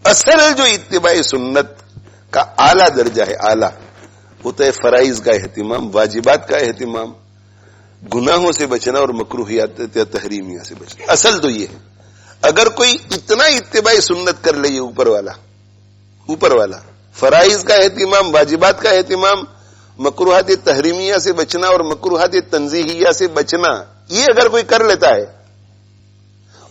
اصل جو اتباع سنت کا اعلیٰ درجہ ہے، اعلیٰ ہوتا ہے فرائض کا اہتمام، واجبات کا اہتمام، گناہوں سے بچنا اور مکروہیات تحریمیہ سے بچنا. اصل تو یہ ہے. اگر کوئی اتنا اتباع سنت کر لے، یہ اوپر والا فرائض کا اہتمام، واجبات کا اہتمام، مکروہات تحریمیہ سے بچنا اور مکروہات تنزیہیہ سے بچنا، یہ اگر کوئی کر لیتا ہے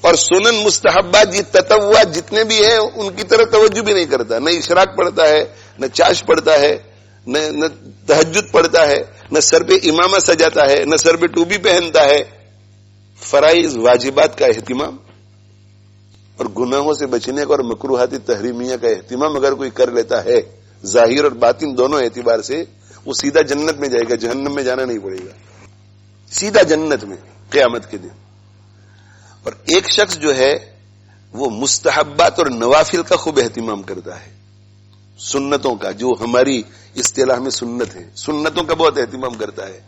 اور سنن مستحبات یہ تطوعات جتنے بھی ہیں ان کی طرف توجہ بھی نہیں کرتا، نہ اشراق پڑھتا ہے، نہ چاش پڑھتا ہے، نہ تہجد پڑھتا ہے، نہ سر پہ امامہ سجاتا ہے، نہ سر پہ ٹوپی پہنتا ہے، فرائض واجبات کا اہتمام اور گناہوں سے بچنے کا اور مکروہات تحریمیہ کا اہتمام اگر کوئی کر لیتا ہے، ظاہر اور باطن دونوں اعتبار سے، وہ سیدھا جنت میں جائے گا، جہنم میں جانا نہیں پڑے گا، سیدھا جنت میں قیامت کے دن. اور ایک شخص جو ہے وہ مستحبات اور نوافل کا خوب اہتمام کرتا ہے، سنتوں کا، جو ہماری اصطلاح میں سنت ہے، سنتوں کا بہت اہتمام کرتا ہے،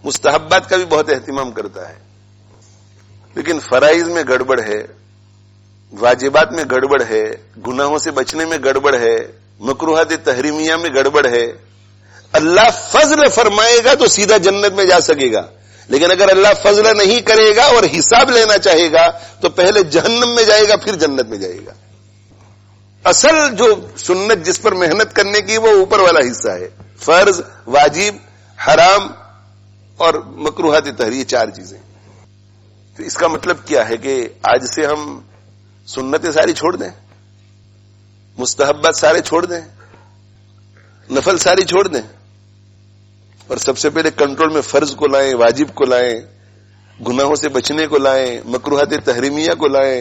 مستحبات کا بھی بہت اہتمام کرتا ہے، لیکن فرائض میں گڑبڑ ہے، واجبات میں گڑبڑ ہے، گناہوں سے بچنے میں گڑبڑ ہے، مکروہات تحریمیہ میں گڑبڑ ہے. اللہ فضل فرمائے گا تو سیدھا جنت میں جا سکے گا، لیکن اگر اللہ فضل نہیں کرے گا اور حساب لینا چاہے گا تو پہلے جہنم میں جائے گا، پھر جنت میں جائے گا. اصل جو سنت جس پر محنت کرنے کی وہ اوپر والا حصہ ہے، فرض، واجب، حرام اور مکروہات تحریمیہ، چار چیزیں. تو اس کا مطلب کیا ہے کہ آج سے ہم سنتیں ساری چھوڑ دیں، مستحبات سارے چھوڑ دیں، نفل ساری چھوڑ دیں، اور سب سے پہلے کنٹرول میں فرض کو لائیں، واجب کو لائیں، گناہوں سے بچنے کو لائیں، مکروہات تحریمیہ کو لائیں.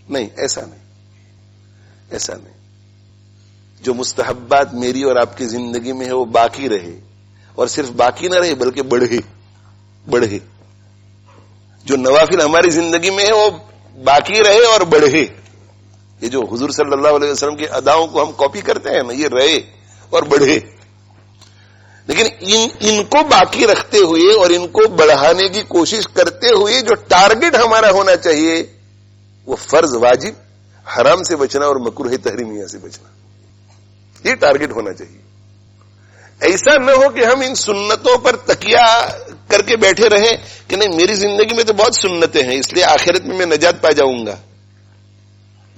نہیں، ایسا نہیں. جو مستحبات میری اور آپ کی زندگی میں ہے وہ باقی رہے، اور صرف باقی نہ رہے بلکہ بڑھے. جو نوافل ہماری زندگی میں ہے وہ باقی رہے اور بڑھے. یہ جو حضور صلی اللہ علیہ وسلم کی اداؤں کو ہم کاپی کرتے ہیں نا، یہ رہے اور بڑھے. لیکن ان کو باقی رکھتے ہوئے اور ان کو بڑھانے کی کوشش کرتے ہوئے جو ٹارگٹ ہمارا ہونا چاہیے وہ فرض، واجب، حرام سے بچنا اور مکروہ تحریمیہ سے بچنا، یہ ٹارگٹ ہونا چاہیے. ایسا نہ ہو کہ ہم ان سنتوں پر تکیہ کر کے بیٹھے رہیں کہ نہیں میری زندگی میں تو بہت سنتیں ہیں اس لیے آخرت میں نجات پا جاؤں گا،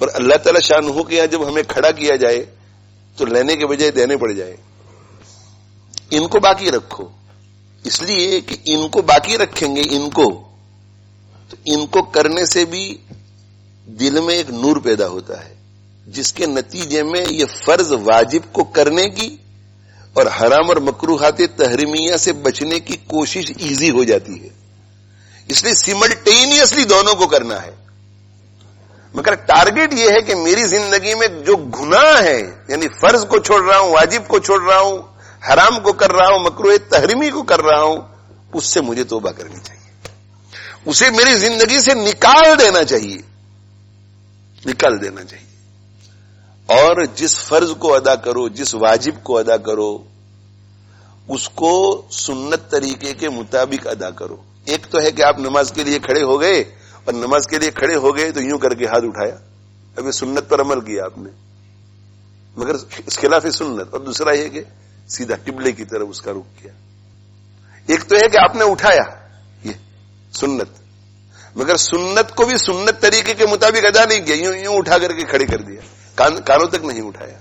اور اللہ تعالی شانہ کے یہاں جب ہمیں کھڑا کیا جائے تو لینے کے بجائے دینے پڑ جائے. ان کو باقی رکھو، اس لیے کہ ان کو باقی رکھیں گے، تو ان کو کرنے سے بھی دل میں ایک نور پیدا ہوتا ہے، جس کے نتیجے میں یہ فرض واجب کو کرنے کی اور حرام اور مکروہات تحریمیہ سے بچنے کی کوشش ایزی ہو جاتی ہے. اس لیے سیملٹینیسلی دونوں کو کرنا ہے. مگر ٹارگٹ یہ ہے کہ میری زندگی میں جو گناہ ہے، یعنی فرض کو چھوڑ رہا ہوں، واجب کو چھوڑ رہا ہوں، حرام کو کر رہا ہوں، مکروہ تحریمی کو کر رہا ہوں، اس سے مجھے توبہ کرنی چاہیے، اسے میری زندگی سے نکال دینا چاہیے. اور جس فرض کو ادا کرو، جس واجب کو ادا کرو، اس کو سنت طریقے کے مطابق ادا کرو. ایک تو ہے کہ آپ نماز کے لیے کھڑے ہو گئے، اور نماز کے لیے کھڑے ہو گئے تو یوں کر کے ہاتھ اٹھایا، ابھی سنت پر عمل کیا آپ نے، مگر اس خلاف سنت. اور دوسرا یہ کہ سیدھا قبلے کی طرف اس کا رخ کیا. ایک تو ہے کہ آپ نے اٹھایا، یہ سنت، مگر سنت کو بھی سنت طریقے کے مطابق ادا نہیں کیا، یوں اٹھا کر کے کھڑے کر دیا، کانوں تک نہیں اٹھایا.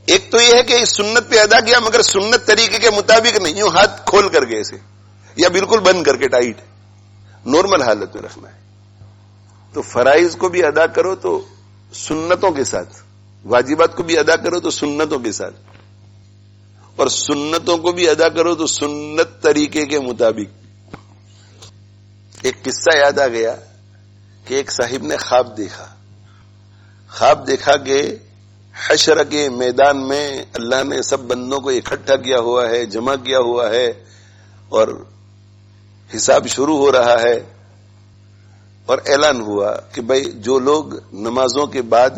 ایک تو یہ ہے کہ اس سنت پہ ادا کیا مگر سنت طریقے کے مطابق نہیں، یوں ہاتھ کھول کر کے ایسے، یا بالکل بند کر کے ٹائٹ، نارمل حالت میں رکھنا ہے. تو فرائض کو بھی ادا کرو تو سنتوں کے ساتھ، واجبات کو بھی ادا کرو تو سنتوں کے ساتھ، اور سنتوں کو بھی ادا کرو تو سنت طریقے کے مطابق. ایک قصہ یاد آ گیا کہ ایک صاحب نے خواب دیکھا کہ حشر کے میدان میں اللہ نے سب بندوں کو اکٹھا کیا ہوا ہے، جمع کیا ہوا ہے، اور حساب شروع ہو رہا ہے. اور اعلان ہوا کہ بھائی جو لوگ نمازوں کے بعد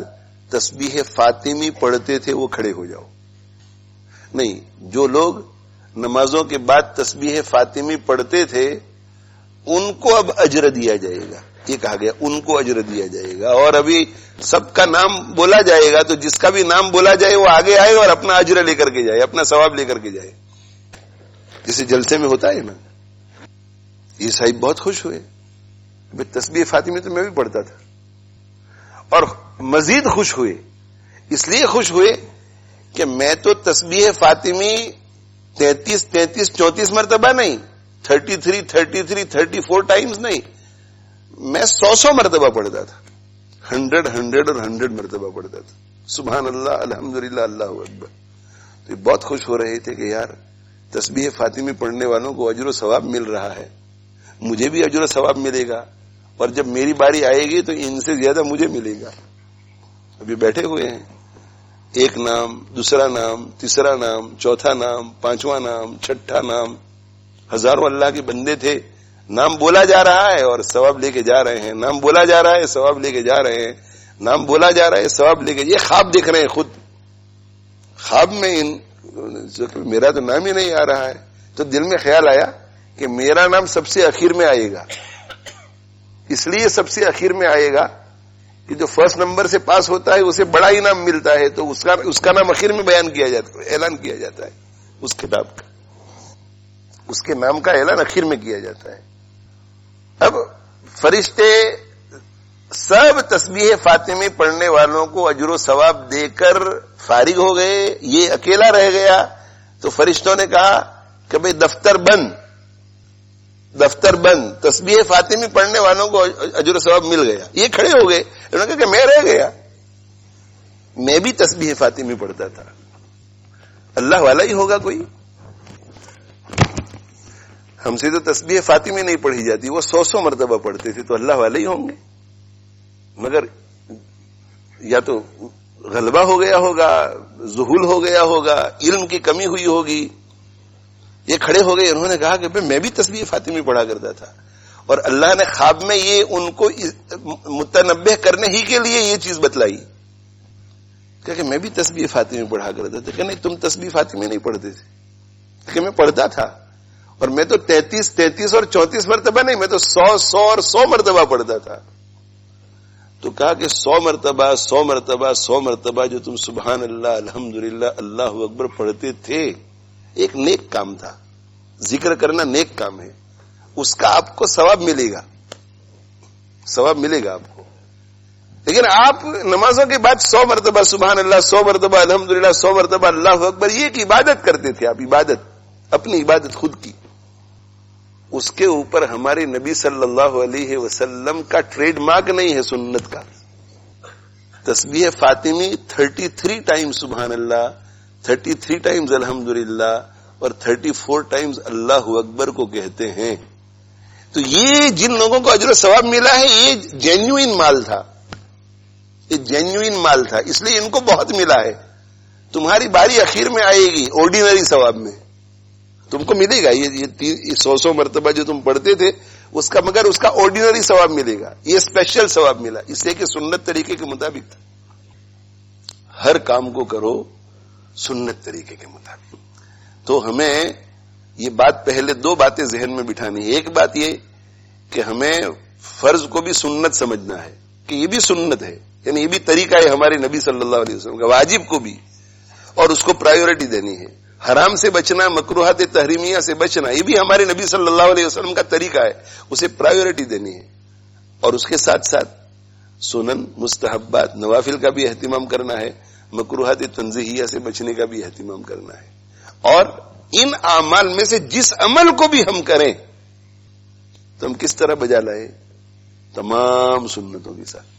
تسبیح فاطمی پڑھتے تھے وہ کھڑے ہو جاؤ. نہیں، جو لوگ نمازوں کے بعد تسبیح فاطمی پڑھتے تھے ان کو اب اجر دیا جائے گا. یہ کہا گیا ان کو اجر دیا جائے گا. اور ابھی سب کا نام بولا جائے گا تو جس کا بھی نام بولا جائے وہ آگے آئے اور اپنا اجر لے کر کے جائے, اپنا ثواب لے کر کے جائے, جسے جلسے میں ہوتا ہے نا. یہ صاحب بہت خوش ہوئے. تسبیح فاطمی تو میں بھی پڑھتا تھا, اور مزید خوش ہوئے. اس لیے خوش ہوئے کہ میں تو تسبیح فاطمی 33 مرتبہ نہیں, 33 34 ٹائمز نہیں, میں 100 مرتبہ پڑھتا تھا. 100 اور 100 مرتبہ پڑھتا تھا. سبحان اللہ, الحمدللہ, اللہ اکبر. تو بہت خوش ہو رہے تھے کہ یار تسبیح فاطمی پڑھنے والوں کو اجر و ثواب مل رہا ہے, مجھے بھی اجر و ثواب ملے گا, اور جب میری باری آئے گی تو ان سے زیادہ مجھے ملے گا. ابھی بیٹھے ہوئے ہیں, ایک نام, دوسرا نام, تیسرا نام, چوتھا نام, پانچواں نام, چھٹا نام, ہزاروں اللہ کے بندے تھے. نام بولا جا رہا ہے اور ثواب لے کے جا رہے ہیں, نام بولا جا رہا ہے ثواب لے کے جا رہے ہیں, نام بولا جا رہا ہے ثواب لے کے. یہ خواب دیکھ رہے ہیں خود. خواب میں میرا تو نام ہی نہیں آ رہا ہے, تو دل میں خیال آیا کہ میرا نام سب سے اخیر میں آئے گا. اس لیے سب سے اخیر میں آئے گا کہ جو فرسٹ نمبر سے پاس ہوتا ہے اسے بڑا انعام ملتا ہے, تو اس کا نام اخیر میں بیان کیا جاتا ہے, اعلان کیا جاتا ہے. اس کتاب کا, اس کے نام کا اعلان اخیر میں کیا جاتا ہے. اب فرشتے سب تسبیح فاطمی پڑھنے والوں کو اجر و ثواب دے کر فارغ ہو گئے, یہ اکیلا رہ گیا. تو فرشتوں نے کہا کہ بھئی دفتر بند, دفتر بند, تسبیح فاطمی پڑھنے والوں کو اجر و ثواب مل گیا. یہ کھڑے ہو گئے, انہوں نے کہا کہ میں رہ گیا, میں بھی تسبیح فاطمی پڑھتا تھا. اللہ والا ہی ہوگا کوئی, ہم سے تو تسبیح فاطمی نہیں پڑھی جاتی, وہ 100 مرتبہ پڑھتے تھے, تو اللہ والے ہی ہوں گے. مگر یا تو غلبہ ہو گیا ہوگا, ذہول ہو گیا ہوگا, علم کی کمی ہوئی ہوگی. یہ کھڑے ہو گئے, انہوں نے کہا کہ میں بھی تسبیح فاطمی پڑھا کرتا تھا, اور اللہ نے خواب میں یہ ان کو متنبہ کرنے ہی کے لیے یہ چیز بتلائی کہ میں بھی تسبیح فاطمی پڑھا کرتا تھا. کہ نہیں, تم تسبیح فاطمی نہیں پڑھتے تھے. کہ میں پڑھتا تھا, اور میں تو 33 اور 34 مرتبہ نہیں, میں تو 100 اور 100 مرتبہ پڑھتا تھا. تو کہا کہ 100 مرتبہ جو تم سبحان اللہ, الحمدللہ, اللہ اکبر پڑھتے تھے, ایک نیک کام تھا. ذکر کرنا نیک کام ہے, اس کا آپ کو ثواب ملے گا, ثواب ملے گا آپ کو. لیکن آپ نمازوں کے بعد 100 مرتبہ سبحان اللہ, 100 مرتبہ الحمدللہ, 100 مرتبہ اللہ اکبر, یہ ایک عبادت کرتے تھے آپ, عبادت, اپنی عبادت خود کی. اس کے اوپر ہمارے نبی صلی اللہ علیہ وسلم کا ٹریڈ مارک نہیں ہے سنت کا. تسبیح فاطمی 33 ٹائم سبحان اللہ, 33 ٹائمز الحمدللہ, اور 34 ٹائمز اللہ اکبر کو کہتے ہیں. تو یہ جن لوگوں کو اجر و ثواب ملا ہے, یہ جینیوئن مال تھا, یہ جینیوئن مال تھا, اس لیے ان کو بہت ملا ہے. تمہاری باری اخیر میں آئے گی آرڈینری ثواب میں, تم کو ملے گا یہ 100 مرتبہ جو تم پڑھتے تھے اس کا, مگر اس کا آرڈینری ثواب ملے گا. یہ اسپیشل ثواب ملا, اس لیے کہ سنت طریقے کے مطابق تھا. ہر کام کو کرو سنت طریقے کے مطابق. تو ہمیں یہ بات, پہلے 2 باتیں ذہن میں بٹھانی ہے. ایک بات یہ کہ ہمیں فرض کو بھی سنت سمجھنا ہے کہ یہ بھی سنت ہے, یعنی یہ بھی طریقہ ہے ہمارے نبی صلی اللہ علیہ وسلم کا. واجب کو بھی, اور اس کو پرائیورٹی دینی ہے. حرام سے بچنا, مکروہات تحریمیہ سے بچنا, یہ بھی ہمارے نبی صلی اللہ علیہ وسلم کا طریقہ ہے, اسے پرائیورٹی دینی ہے. اور اس کے ساتھ ساتھ سنن, مستحبات, نوافل کا بھی اہتمام کرنا ہے, مکروہات تنزیہیہ سے بچنے کا بھی اہتمام کرنا ہے. اور ان اعمال میں سے جس عمل کو بھی ہم کریں تو ہم کس طرح بجا لائیں, تمام سنتوں کے ساتھ.